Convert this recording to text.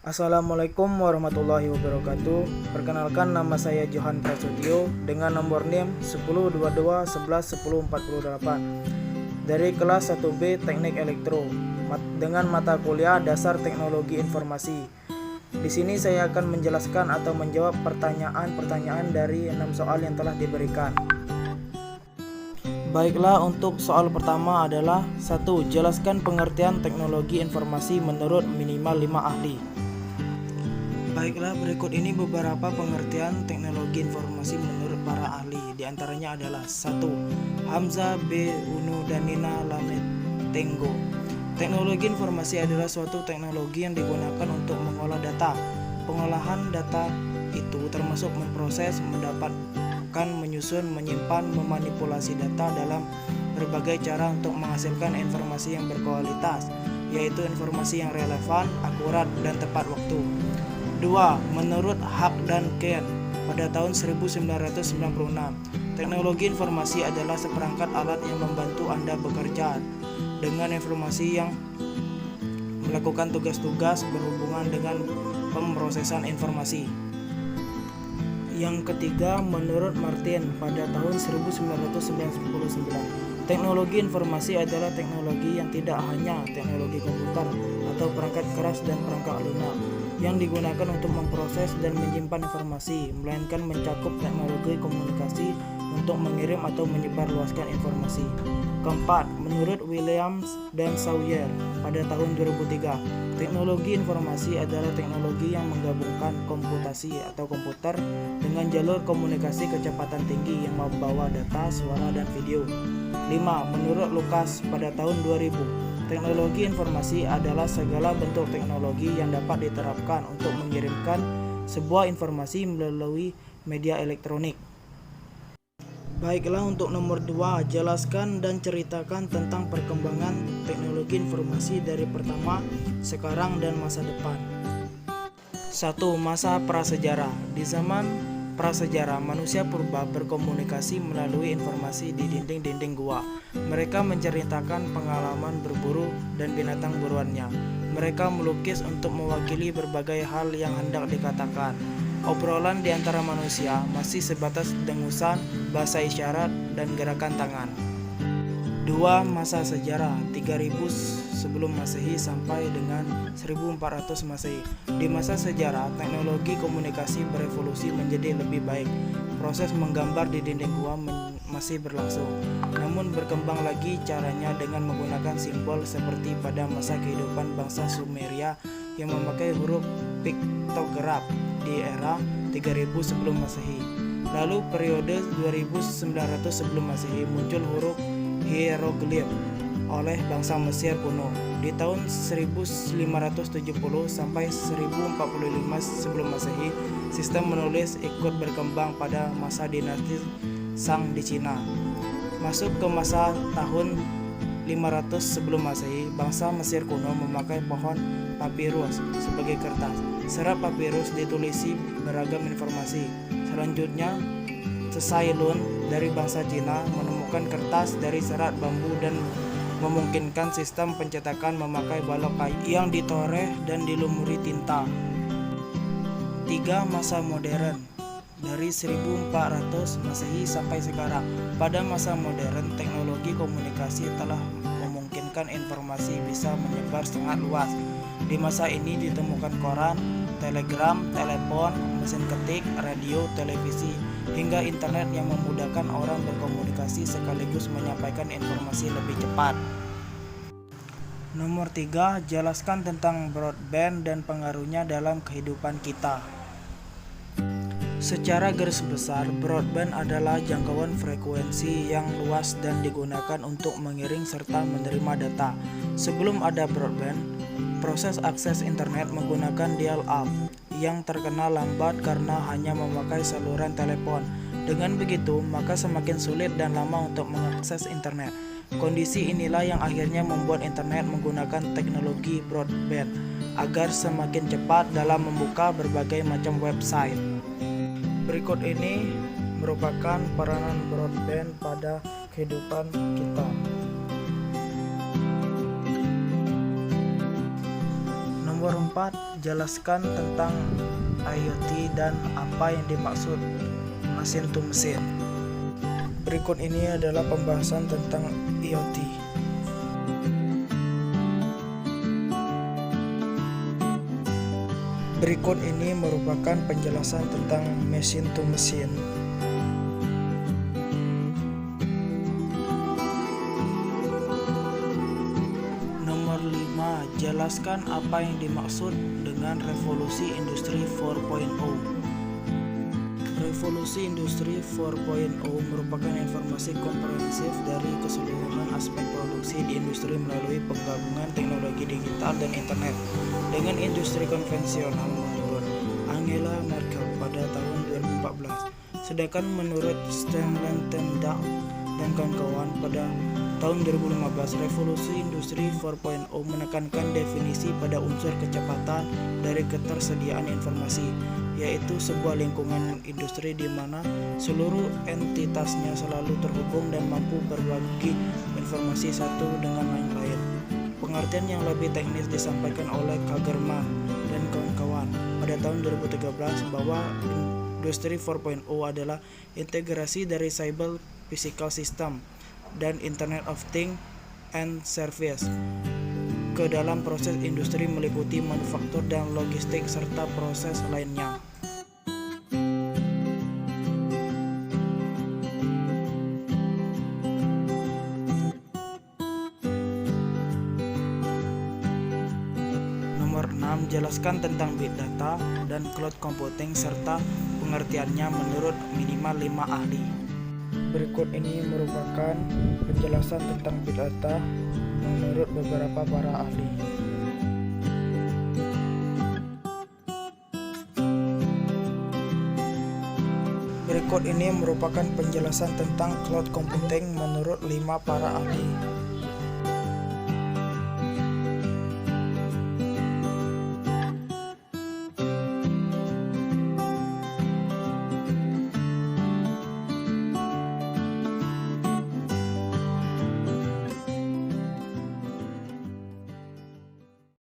Assalamualaikum warahmatullahi wabarakatuh. Perkenalkan, nama saya Johan Prasetyo dengan nomor NIM 1022111048 dari kelas 1B Teknik Elektro dengan mata kuliah Dasar Teknologi Informasi. Di sini saya akan menjelaskan atau menjawab pertanyaan-pertanyaan dari 6 soal yang telah diberikan. Baiklah, untuk soal pertama adalah 1. Jelaskan pengertian teknologi informasi menurut minimal 5 ahli. Baiklah, berikut ini beberapa pengertian teknologi informasi menurut para ahli. Di antaranya adalah 1. Hamzah B. Unu Danina Lametengo. Teknologi informasi adalah suatu teknologi yang digunakan untuk mengolah data. Pengolahan data itu termasuk memproses, mendapatkan, menyusun, menyimpan, memanipulasi data dalam berbagai cara untuk menghasilkan informasi yang berkualitas, yaitu informasi yang relevan, akurat, dan tepat waktu. 2. Menurut Haq dan Ken pada tahun 1996, teknologi informasi adalah seperangkat alat yang membantu Anda bekerja dengan informasi yang melakukan tugas-tugas berhubungan dengan pemrosesan informasi. Yang ketiga, menurut Martin pada tahun 1999, teknologi informasi adalah teknologi yang tidak hanya teknologi komputer atau perangkat keras dan perangkat lunak yang digunakan untuk memproses dan menyimpan informasi, melainkan mencakup teknologi komunikasi untuk mengirim atau menyebarluaskan informasi. Keempat, menurut Williams dan Sawyer pada tahun 2003, teknologi informasi adalah teknologi yang menggabungkan komputasi atau komputer dengan jalur komunikasi kecepatan tinggi yang membawa data, suara, dan video. 5. Menurut Lucas pada tahun 2000, teknologi informasi adalah segala bentuk teknologi yang dapat diterapkan untuk mengirimkan sebuah informasi melalui media elektronik. Baiklah, untuk nomor 2, jelaskan dan ceritakan tentang perkembangan teknologi informasi dari pertama, sekarang, dan masa depan. 1. Masa prasejarah. Di zaman prasejarah, manusia purba berkomunikasi melalui informasi di dinding-dinding gua. Mereka menceritakan pengalaman berburu dan binatang buruannya. Mereka melukis untuk mewakili berbagai hal yang hendak dikatakan. Obrolan di antara manusia masih sebatas dengusan, bahasa isyarat, dan gerakan tangan. 2. Masa sejarah 3000 sebelum Masehi sampai dengan 1400 Masehi. Di masa sejarah, teknologi komunikasi berevolusi menjadi lebih baik. Proses menggambar di dinding gua masih berlangsung, namun berkembang lagi caranya dengan menggunakan simbol seperti pada masa kehidupan bangsa Sumeria yang memakai huruf piktograf di era 3000 sebelum Masehi. Lalu periode 2900 sebelum Masehi muncul huruf hieroglif oleh bangsa Mesir kuno. Di tahun 1570 sampai 1045 sebelum Masehi, sistem menulis ikut berkembang pada masa dinasti Shang di Cina. Masuk ke masa tahun 500 sebelum Masehi, bangsa Mesir kuno memakai pohon papirus sebagai kertas. Serat papirus ditulisi beragam informasi. Selanjutnya, Tsailun dari bangsa Cina menemukan kertas dari serat bambu dan memungkinkan sistem pencetakan memakai balok kayu yang ditoreh dan dilumuri tinta. 3. Masa modern dari 1400 Masehi sampai sekarang. Pada masa modern, teknologi komunikasi telah memungkinkan informasi bisa menyebar sangat luas. Di masa ini ditemukan koran, telegram, telepon, mesin ketik, radio, televisi, hingga internet yang memudahkan orang berkomunikasi sekaligus menyampaikan informasi lebih cepat. Nomor 3, jelaskan tentang broadband dan pengaruhnya dalam kehidupan kita. Secara garis besar, broadband adalah jangkauan frekuensi yang luas dan digunakan untuk mengirim serta menerima data. Sebelum ada broadband, proses akses internet menggunakan dial-up yang terkenal lambat karena hanya memakai saluran telepon. Dengan begitu, maka semakin sulit dan lama untuk mengakses internet. Kondisi inilah yang akhirnya membuat internet menggunakan teknologi broadband agar semakin cepat dalam membuka berbagai macam website. Berikut ini merupakan peranan broadband pada kehidupan kita. Nomor 4, jelaskan tentang IoT dan apa yang dimaksud mesin to mesin. Berikut ini adalah pembahasan tentang IoT. Berikut ini merupakan penjelasan tentang mesin to mesin. Nomor 5, jelaskan apa yang dimaksud dengan revolusi industri 4.0. Revolusi industri 4.0 merupakan informasi komprehensif dari keseluruhan aspek produksi di industri melalui penggabungan teknologi digital dan internet dengan industri konvensional menurut Angela Merkel pada tahun 2014. Sedangkan menurut Stanley Tendang dan kawan-kawan pada tahun 2015, revolusi industri 4.0 menekankan definisi pada unsur kecepatan dari ketersediaan informasi, yaitu sebuah lingkungan industri di mana seluruh entitasnya selalu terhubung dan mampu berbagi informasi satu dengan yang lain. Pengertian yang lebih teknis disampaikan oleh Kagerman dan kawan-kawan pada tahun 2013 bahwa industri 4.0 adalah integrasi dari cyber physical system dan Internet of Things and Service ke dalam proses industri meliputi manufaktur dan logistik serta proses lainnya. Nomor 6, jelaskan tentang big data dan cloud computing serta pengertiannya menurut minimal 5 ahli. Berikut ini merupakan penjelasan tentang big data menurut beberapa para ahli. Berikut ini merupakan penjelasan tentang cloud computing menurut 5 para ahli.